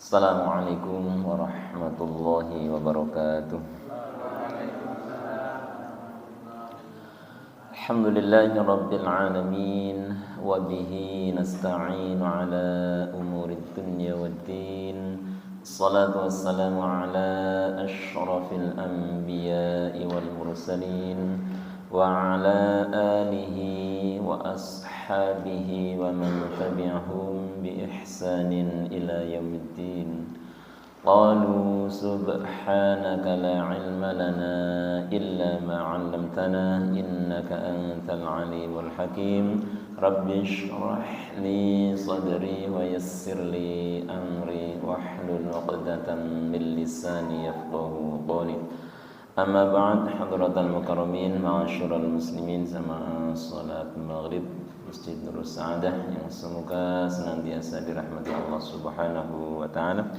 Assalamualaikum warahmatullahi wabarakatuh. Alhamdulillahi rabbil alamin wa bihi nasta'inu ala umurid dunya waddin. Assalatu wassalamu ala asyrafil anbiya'i wal mursalin wa ala alihi wa ashabihi wa man tabi'ahum bi ihsanin ila yaumiddin. Qalu subhanaka la ilma lana illa ma 'allamtana innaka antal alimul hakim. Rabbi shrah li sadri wa yassir li amri wahlul 'uqdatam min lisani yafqahu qawli. Amma ba'd, hadratal mukarramin, ma'asyiral muslimin, sama salat maghrib Masjid Nurul Sa'adah yang semoga senantiasa dirahmati Allah Subhanahu wa taala.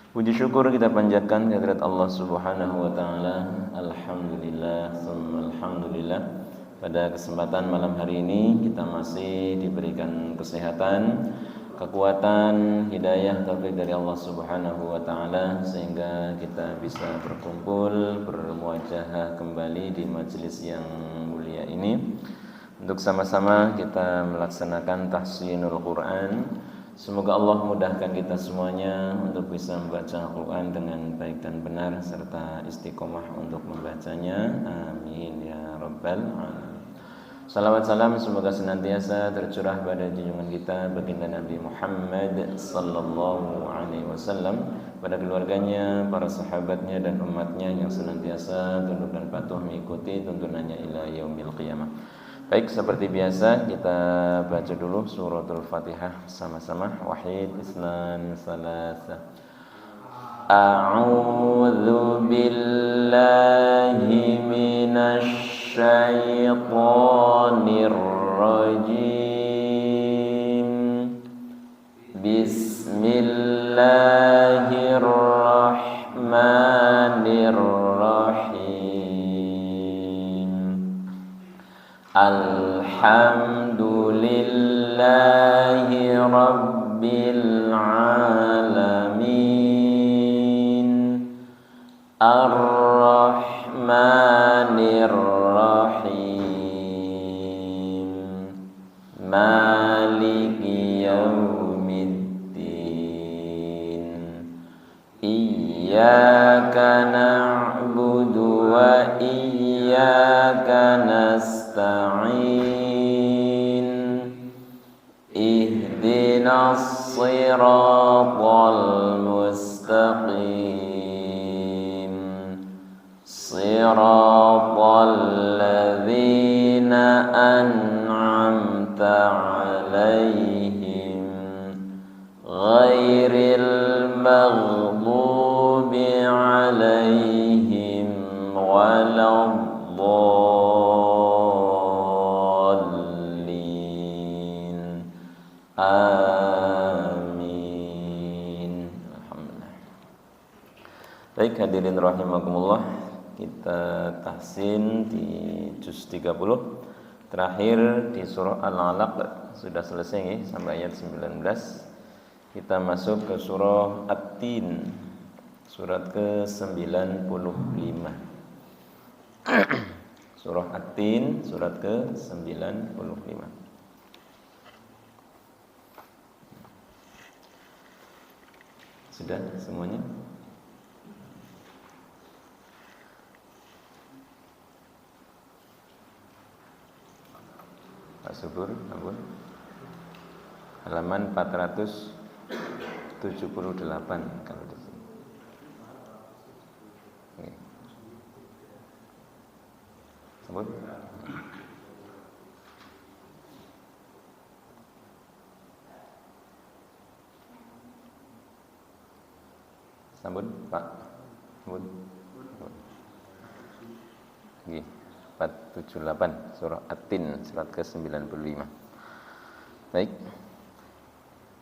Puji syukur kita panjatkan kehadirat Allah Subhanahu wa taala. Alhamdulillah, summa alhamdulillah. Pada kesempatan malam hari ini kita masih diberikan kesehatan, kekuatan, hidayah, taufik dari Allah Subhanahu wa taala sehingga kita bisa berkumpul, bermuajahah kembali di majelis yang mulia ini untuk sama-sama kita melaksanakan tahsinul Quran. Semoga Allah mudahkan kita semuanya untuk bisa membaca Al-Quran dengan baik dan benar serta istiqomah untuk membacanya. Amin ya rabbal alamin. Salawat salam semoga senantiasa tercurah pada junjungan kita baginda Nabi Muhammad sallallahu alaihi wasallam, pada keluarganya, para sahabatnya dan umatnya yang senantiasa tunduk dan patuh mengikuti tuntunannya ila yaumil qiyamah. Baik, seperti biasa kita baca dulu suratul Fatihah sama-sama. Wahid, isnan, salasa. A'udzu billahi minasy syaitonir rajim. Bismillahirrahmanirrahim. Alhamdulillahi rabbil alamin. Ar-Rahmanir Rahim. Maliki yaumiddin. Iyyaka na'budu wa iyyaka nasta'in. Ihdinas siratal mustaqim. Siratal ladzina an'amta 'alaihim ghairil maghdubi 'alaihim waladdallin. Amin. Alhamdulillah. Baik, hadirin rahimakumullah, kita tahsin di juz 30 terakhir di surah Al-Alaq sudah selesai ya, sampai ayat 19. Kita masuk ke surah At-Tin, surat ke-95. Surah At-Tin, surat ke-95. Sudah semuanya? Pak Subur, ampun. Halaman 478 kalau di sini. Oke. Ampun. Ampun, Pak. Ampun. Oke. 478 surah At-Tin surat ke-95. Baik.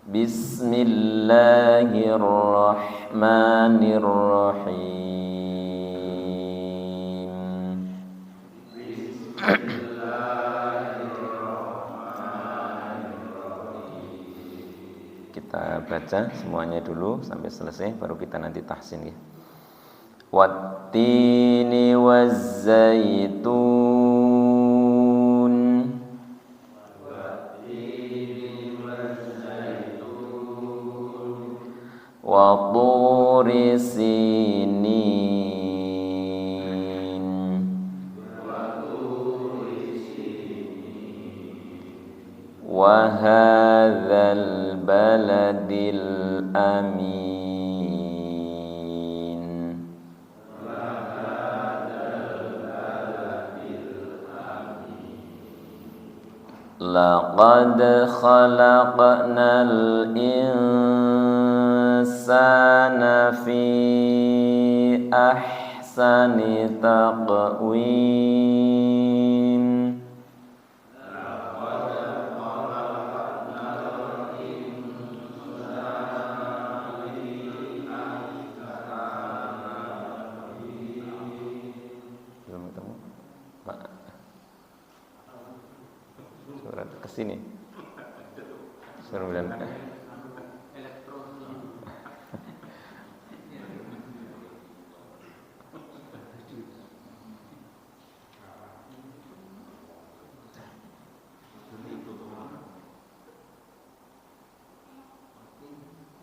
Bismillahirrahmanirrahim. kita baca semuanya dulu sampai selesai, baru kita nanti tahsin ya. Wattini wazzaitun wa turi sinin wa hadzal baladil amin laqad khalaqnal insana fi ahsani taqwim belum ketemu Pak surat kesini surat bilang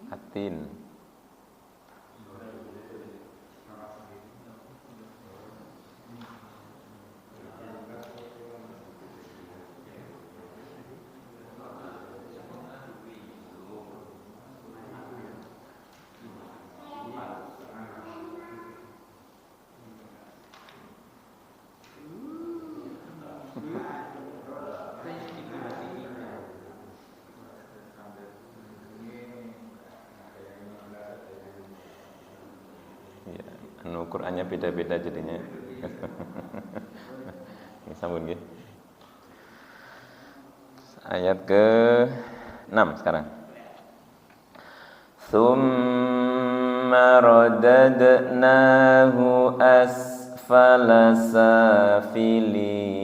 Atin Qurannya beda-beda jadinya. Ini sambung nggih. Ayat ke-6 sekarang. Tsumma radadnahu asfala safilin.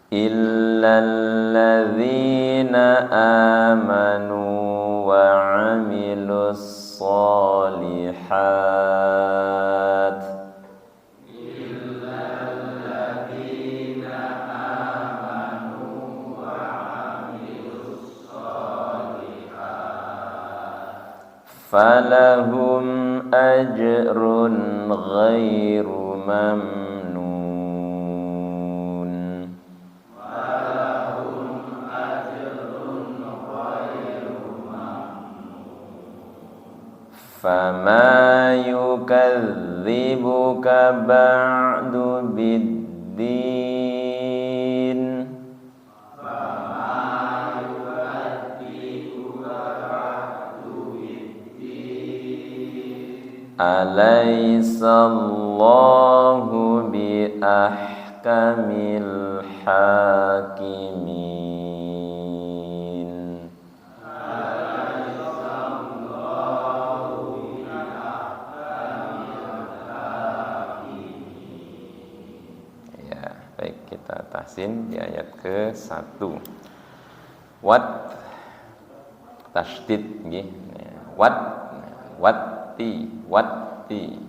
Illal ladzina amanu wa 'amilus shalihat illal ladzina amanu wa 'amilus shalihat falahum ajrun ghairu mamnun. Fama yukadzibuka ba'du biddin Fama yukadzibuka ba'du biddin Alaysallahu bi ahkamil hakimin. Tahsin di ayat ke-1. Wat tasydid nggih. Watti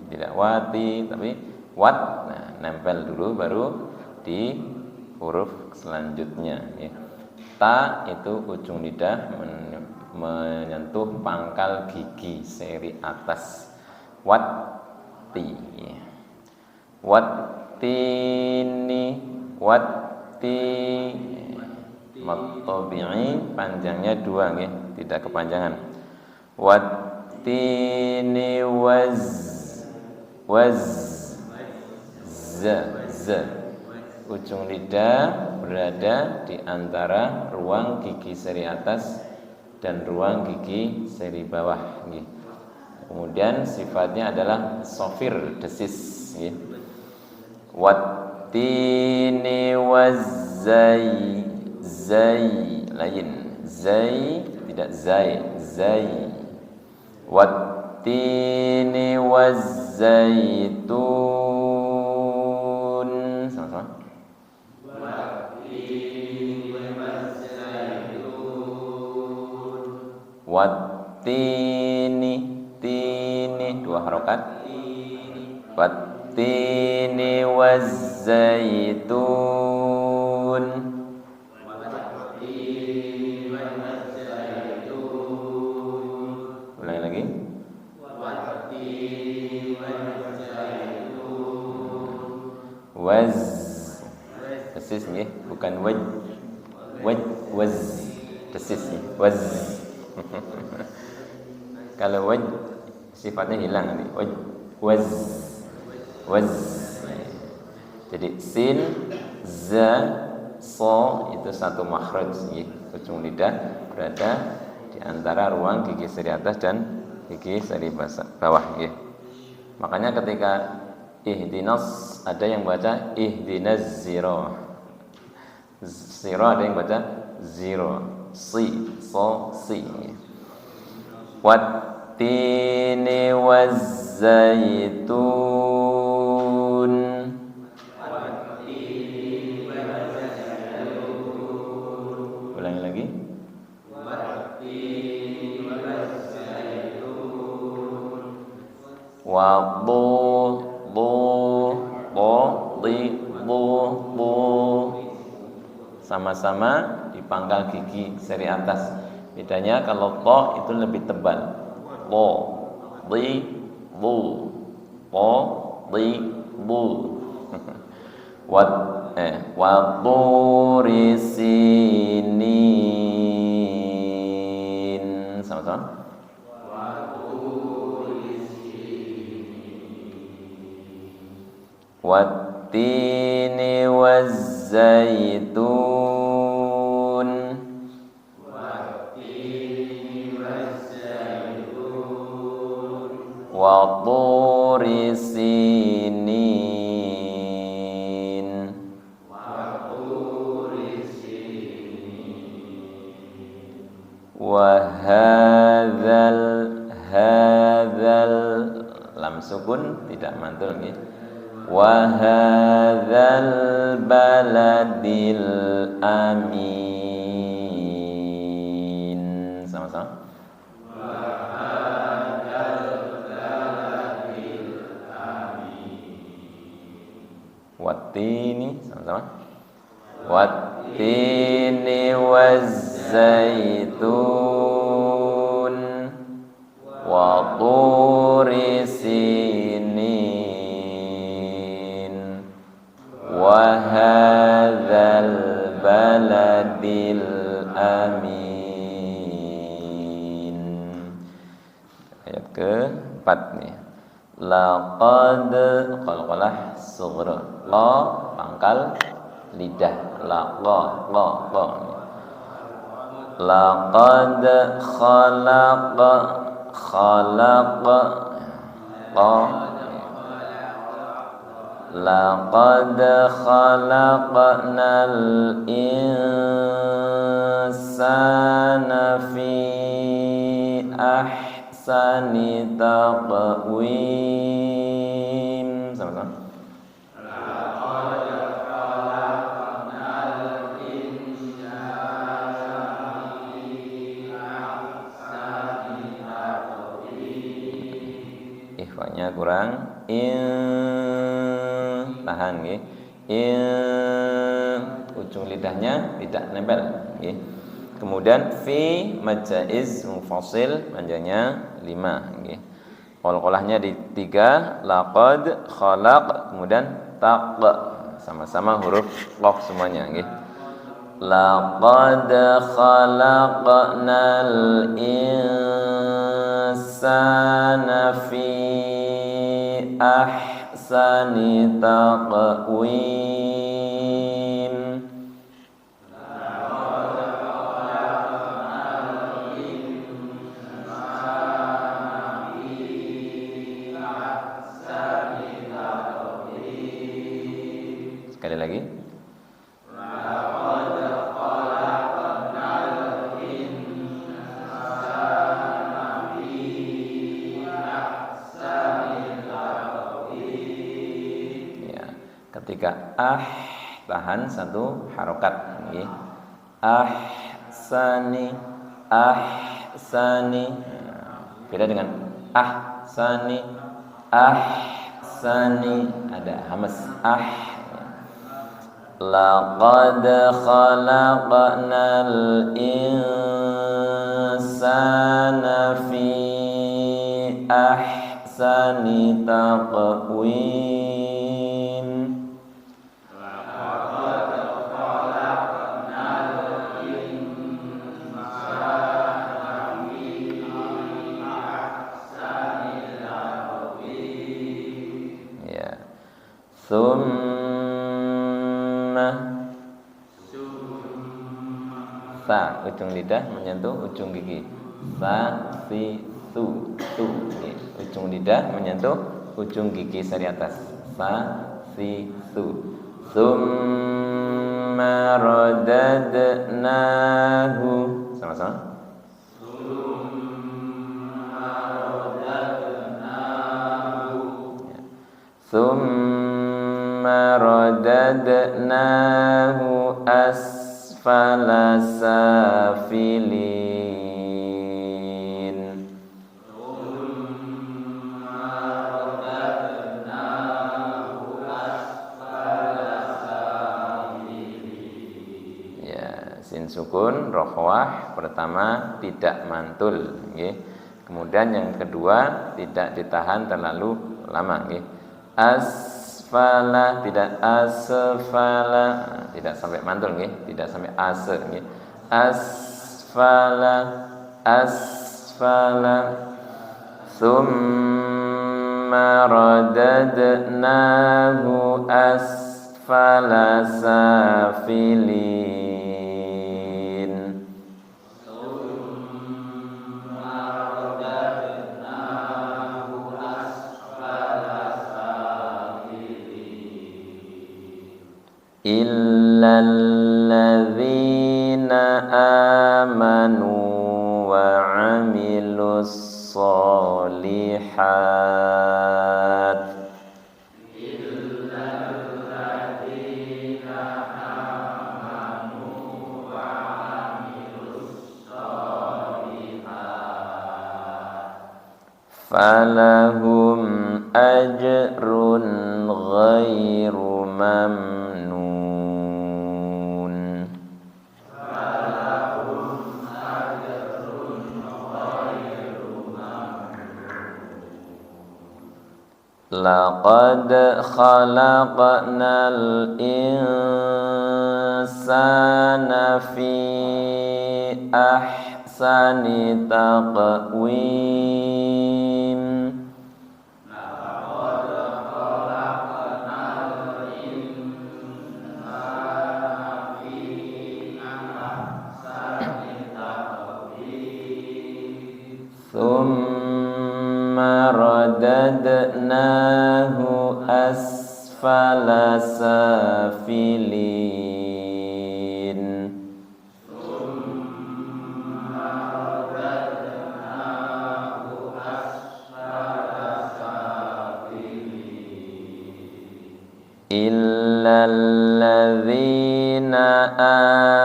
tidak wati tapi wat. Nah, nempel dulu baru di huruf selanjutnya nggih. Ta itu ujung lidah menyentuh pangkal gigi seri atas. Watti. Wattini watti matabi'i panjangnya 2 nggih, tidak kepanjangan. Wattini z ujung lidah berada di antara ruang gigi seri atas dan ruang gigi seri bawah nggih. Kemudian sifatnya adalah sofir, desis nggih. Wattini wazzai lain zai tidak zai. Wattini wattini wazzaitun. Sama-sama. Wattini, tini dua harokat. Wattini wazzaitun. Ulangi lagi. Waz, tesis nggih, bukan waj. Waz, tesis nggih. Waz. Kalau waj sifatnya hilang nanti. Waz. Jadi sin, za, so itu satu makhraj nggih. Ujung lidah berada di antara ruang gigi seri atas dan gigi seri bawah nggih. Makanya ketika ihdinas ada yang baca ihdinaz ziro. Ziro ada yang baca zero. Si, so, si. Wattini wazzaitun. Ulangi lagi. Wa sama-sama di pangkal gigi seri atas. Bedanya kalau to itu lebih tebal. Lo, di, bu, to, di, bu. Waturi sinin. Sama-sama. Wattini wazzaitun. Waturi sinin. Wahadzal lam sukun tidak mantul nggih. Wahadzal baladil amin. Sama-sama. Wattini, sama-sama. Wattini wazzaitun wa turi sinin wa hadzal baladil amin. Ayat ke-4 nih. Laqad qalqalah sughra. La pangkal lidah. Laqad laqad khalaqnal insana fi ahsani taqwim. Sama-sama. Ikhwanya kurang. Tahan nggih. Ujung lidahnya tidak nempel nggih. Kemudian fi majaiz mufasil panjangnya 5 nggih. Qalqalahnya di 3, laqad, khalaq, kemudian taq. Sama-sama huruf qaf semuanya nggih. Laqad khalaqnal insana fi ahsani taqwim. Sekali lagi. Ketika tahan satu harokat. Nggih. Ahsani. Beda dengan ahsani. Ada hamas Laqad khalaqnal insana fi ahsani taqwim. Ya. Sa, ujung lidah menyentuh ujung gigi. Tu. Ujung lidah menyentuh ujung gigi sari atas. Tu. Tsumma radadnahu. Sama-sama. Tsumma radadnahu asfala safilin. Ya, sin sukun rokhwah pertama tidak mantul, nggih. Kemudian yang kedua tidak ditahan terlalu lama, nggih. Asfala tidak asfala, tidak sampai mantul nggih, tidak sampai ase nggih. Asfala summa radadnahu asfala safilin. Illalladzina amanu wa 'amilus sholihat. Illalladzina amanu wa 'amilus sholihat. Falahum ajrun ghairu mamnun. Laqad khalaqnal insana fi ahsani taqwim. Thumma radadnahu asfala safilin. Illalladzina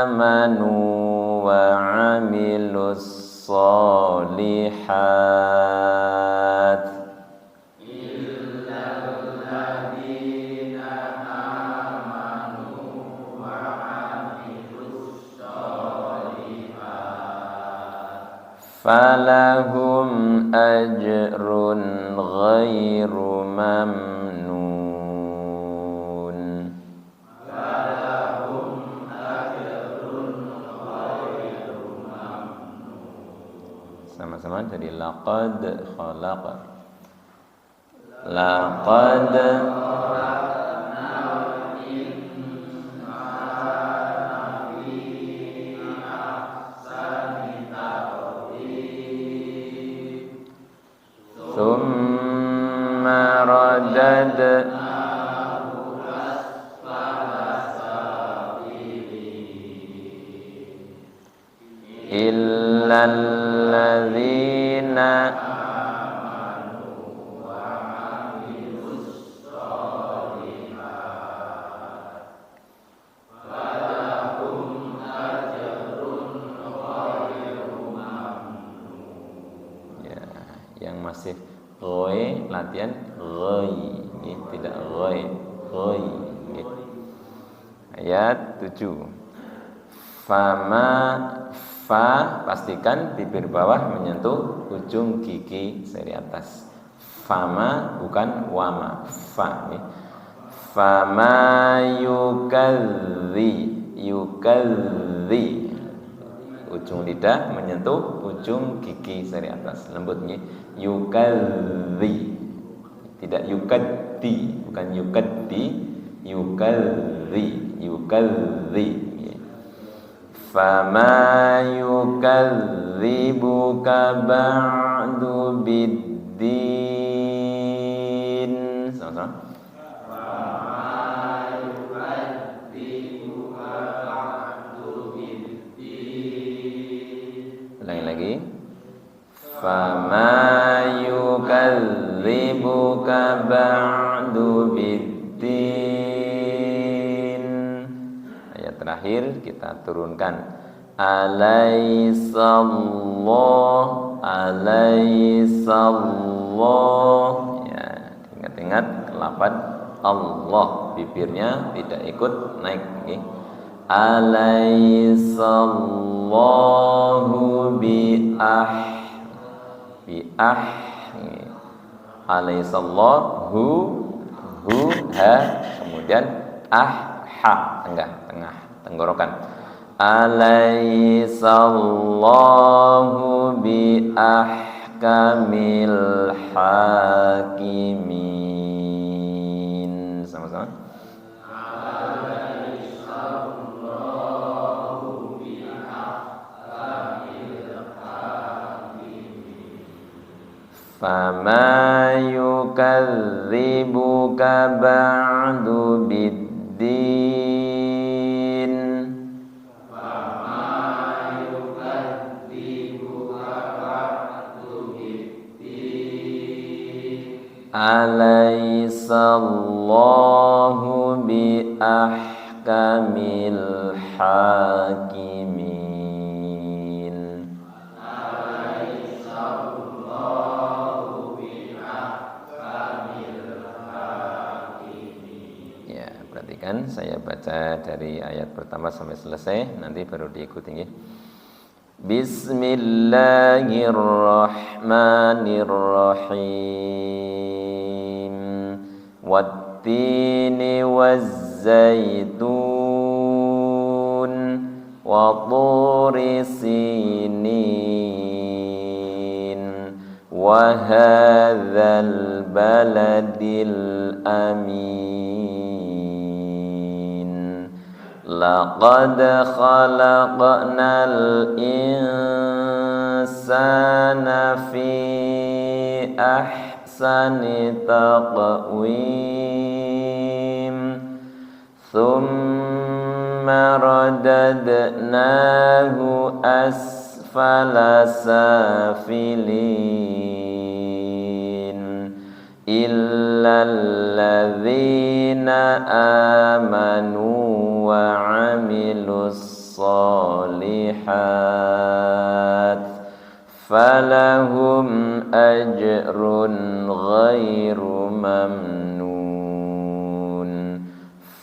amanu wa 'amilus sholihat. Illalladzina amanu wa 'amilus sholihat. Falahum ajrun ghairu mamnun. Sama-sama jadi laqad khalaqa. Laqad khalaqnal insana fi ahsani taqwim. Tsumma radadnahu asfala safilin. Illalladzina amanu wa 'amilus sholihat. latihan ghai, tidak ghai, ghai. Ayat 7. Fama fa, pastikan bibir bawah menyentuh ujung gigi seri atas. Fama bukan wama, fa. Fama yukadzi, ujung lidah menyentuh ujung gigi seri atas, lembut nih. Yukadzi, tidak yukaddi, bukan yukaddi, yukadzi. Fama yukadzibuka ba'du biddin. Sama-sama. Fama yukadzibuka ba'du biddin. Ulangi lagi. Fama yukadzibuka ba'du biddin. Terakhir kita turunkan alaisallah, ya, ingat-ingat lafaz Allah, bibirnya tidak ikut naik, okay? Alaisallahu alaisallahu hu ha, kemudian ha tengah tenggorokan. Alaisallahu bi ahkamil hakimin. Sama-sama. Alaisallahu bi ahkamil hakimin. Fama yukadzibuka ba'du biddin. Alaisallahu bi ahkamil hakimin. Alaisallahu bi ahkamil hakimin. Ya, perhatikan saya baca dari ayat pertama sampai selesai, nanti baru diikuti ya. Bismillahirrahmanirrahim. Wattini wazzaitun wa turi sinin wa hadzal baladil amin. Laqad khalaqnal insana fi ahsani taqwim thumma radadnahu asfala safilin illal ladzina amanu wa 'amilus shalihat falahum ajrun ghairu mamnun.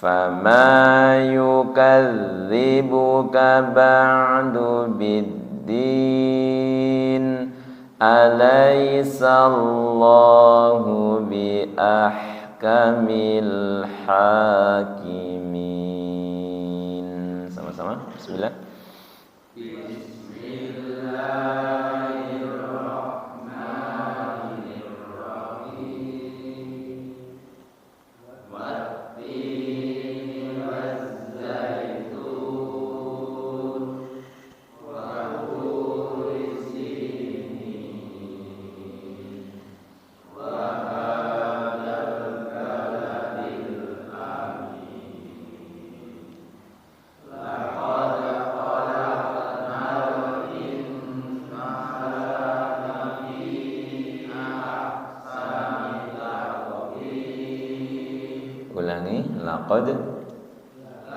Fama yukadzibuka ba'du biddin. Alaisallahu bi ahkamil hakimin. Sama-sama. Bismillah.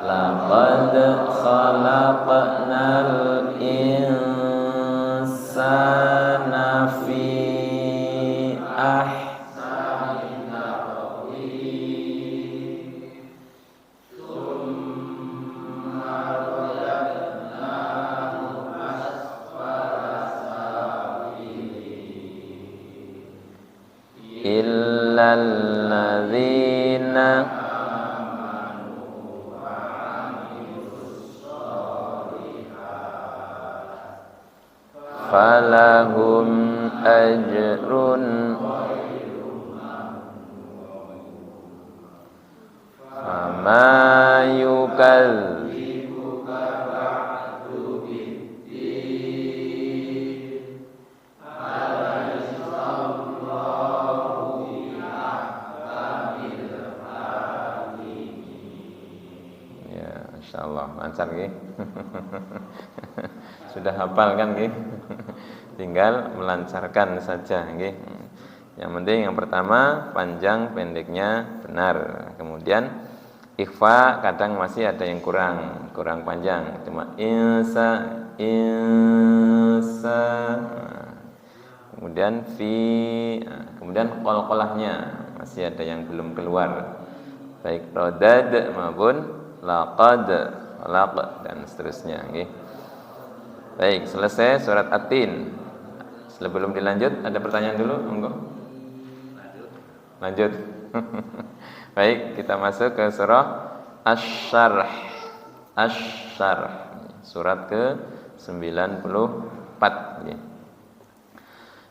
Laqad khalaqnal insana fi ahsani alladzina falahum ajrun fama yukadzibuka ba'du biddin alaysallahu bi'ahkamil hakimin. Ya, insyaallah lancar nggih. Sudah hafal kan nggih? Tinggal melancarkan saja nggih. Yang penting yang pertama panjang pendeknya benar. Kemudian ikhfa kadang masih ada yang kurang panjang. Cuma insa. Kemudian kemudian qalqalahnya masih ada yang belum keluar. Baik radad maupun laqad, laq dan seterusnya nggih. Baik, selesai surat At-Tin. Sebelum dilanjut, ada pertanyaan dulu, monggo. Lanjut. Baik, kita masuk ke surah Asy-Syarh. Asy-Syarh. Surat ke-94.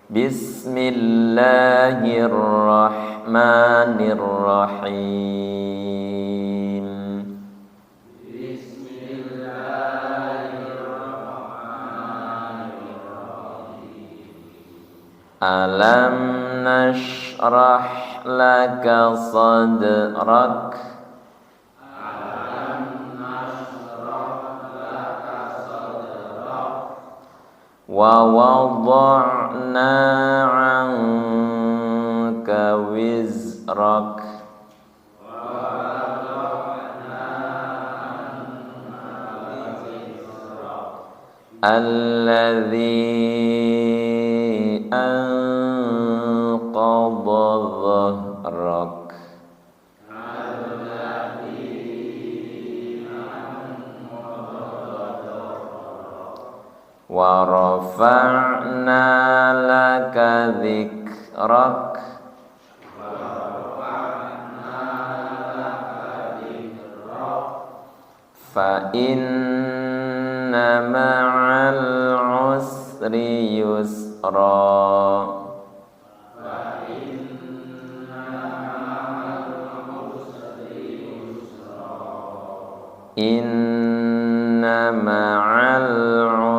Bismillahirrahmanirrahim. Alam nashrah laka sadrak. Wa wada'na 'anka wizrak. Alladzi anqadha dhahrak. Wa rafa'na laka dzikrak. Fa inna ma'al usri yusra. Inna ma'al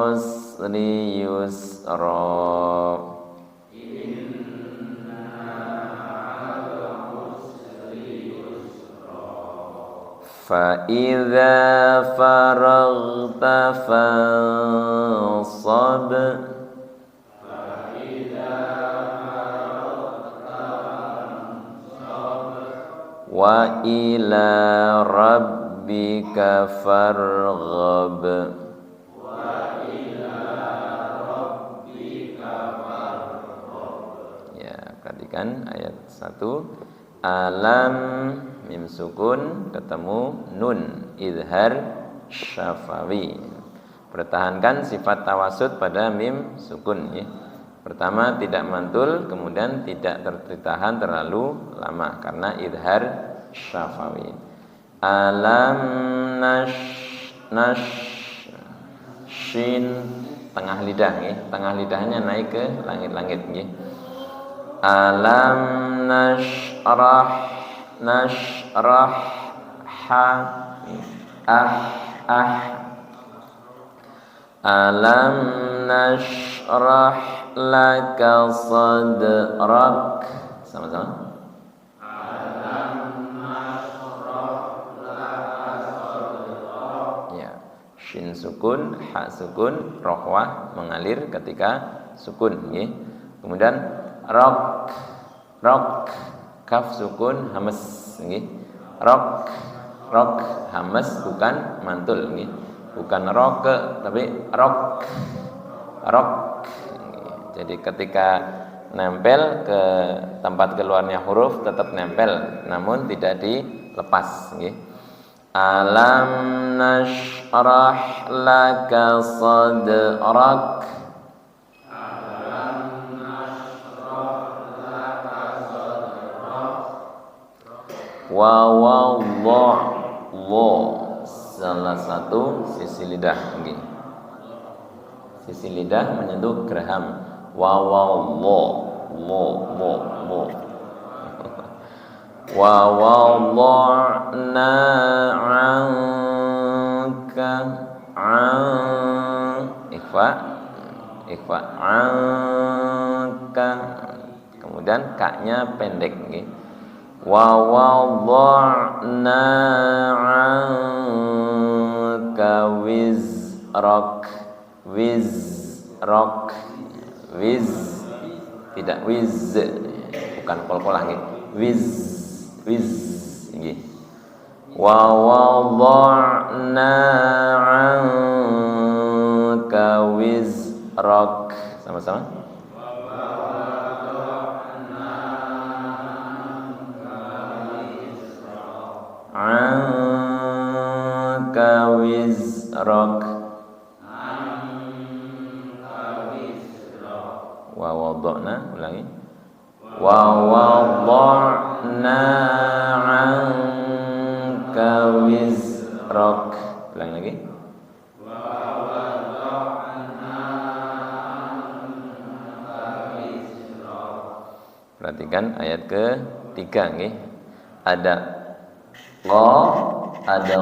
usri yusra. Fa idza faraghta fansab. Wa ila rabbika farghab. Ya, perhatikan ayat 1. Alam mim sukun ketemu nun idhar syafawi. Pertahankan sifat tawasud pada mim sukun ya. Pertama tidak mantul, kemudian tidak tertahan terlalu lama karena idhar syafawi. Alam shin tengah lidah ya. Tengah lidahnya naik ke langit-langit ya. Alam nashrah ha alam nashrah laka sadrak. Sama-sama. Alam nashrah laka sadrak. Ya, shin sukun, ha sukun, rohwah mengalir ketika sukun ya. Kemudian rok kaf sukun hamas nggih. Rok hamas bukan mantul nggih. Bukan rok tapi rok. Jadi ketika nempel ke tempat keluarnya huruf tetap nempel namun tidak dilepas nggih. Alam nashrah laka sadrak. Wawaw lo salah satu sisi lidah. Okay. Sisi lidah menyentuh geraham. Wawaw lo wa wada'na 'anka ikhfa 'anka, kemudian ka-nya pendek nggih. Wa wada'na 'anka wizrak tidak wiz, bukan kol-kolah nggih. Wiz nggih. Wa wada'na 'anka wizrak. Sama-sama. Anka wizrak. Wa wada'na, ulangi. Wa wada'na 'anka wizrak. Ulangi lagi. Wa wada'na 'anka wizrak. Perhatikan ayat ke-3 nggih. Ada qa, ada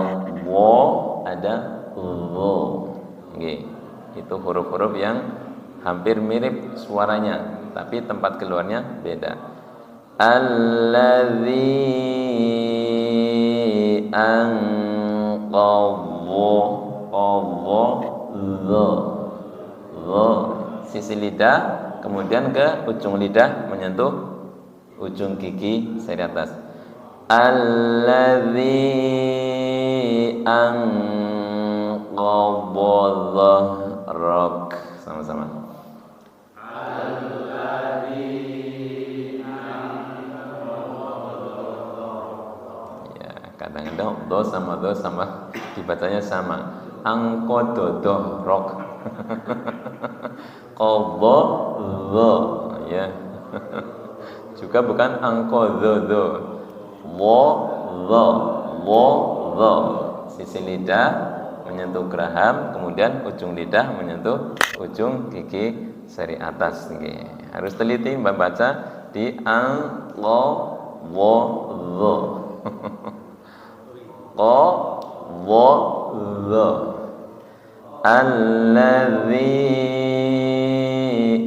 wa, ada dha. Nggih. Itu huruf-huruf yang hampir mirip suaranya, tapi tempat keluarnya beda. Allazi anqadha sisi lidah, kemudian ke ujung lidah menyentuh ujung gigi seri atas. Allazi anqadha dhahrak. Sama-sama. Kadang-kadang do sama dibacanya sama. Angqadha qadha dha ya. Juga bukan angqadha dha. Sisi lidah menyentuh geraham, kemudian ujung lidah menyentuh ujung gigi seri atas. Harus teliti membaca di anqadha. Qadha allazi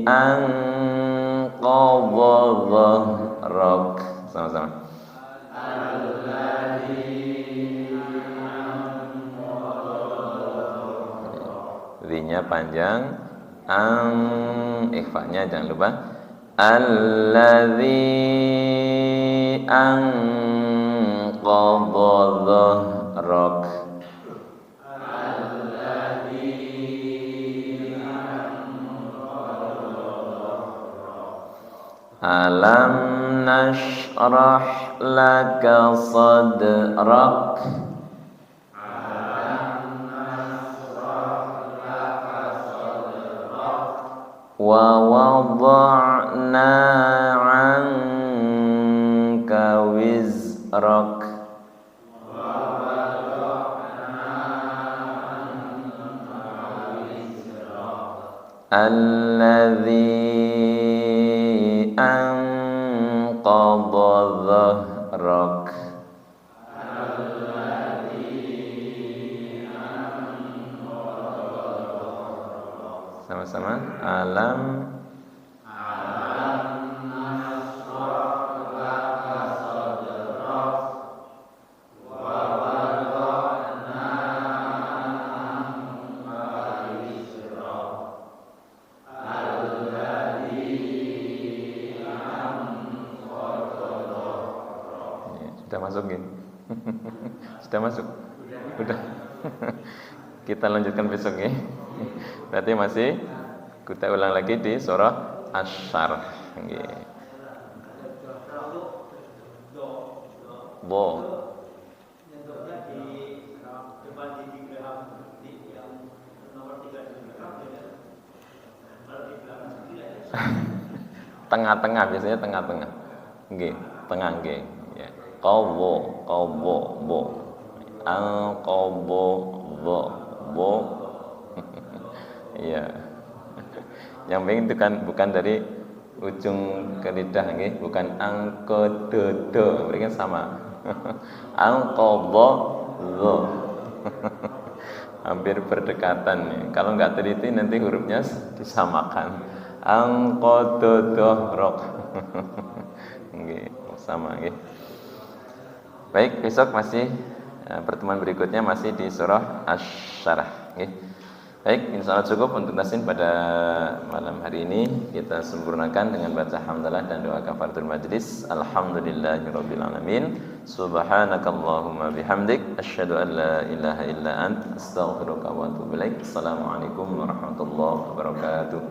anqadha dhahrak. Sama-sama. Zi-nya panjang, ikhfa-nya jangan lupa. Allazi anqadha dhahrak. Alam nashrah laka sadrak. Wa wada'na 'anka wizrak. Allazi anqadha dhahrak. Sama-sama. Alam sudah masuk ya? Sudah masuk? Sudah. Kita lanjutkan besok ya. Berarti masih kita ulang lagi di surah Asy-Syarh. Bo. Tengah-tengah, biasanya tengah-tengah. Nggih, tengah nggih. Ya. Qadha, bo. Al-qadha, bo. Iya. Yang penting itu kan bukan dari ujung ke lidah nggih, bukan angkododo. Mereka sama. Al-qadha, hampir berdekatan nih. Kalau nggak teliti nanti hurufnya disamakan. Angkododohrok. Nggih, sama nggih. Baik, besok masih pertemuan berikutnya masih di surah Asy-Syarah nggih. Baik, insyaallah cukup untuk tasin pada malam hari ini. Kita sempurnakan dengan baca hamdalah dan doa kafaratul majlis. Alhamdulillahirabbil alamin. Subhanakallahumma bihamdik asyhadu an la ilaha illa ant astaghfiruka wa atubu ilaik. Assalamualaikum warahmatullahi wabarakatuh.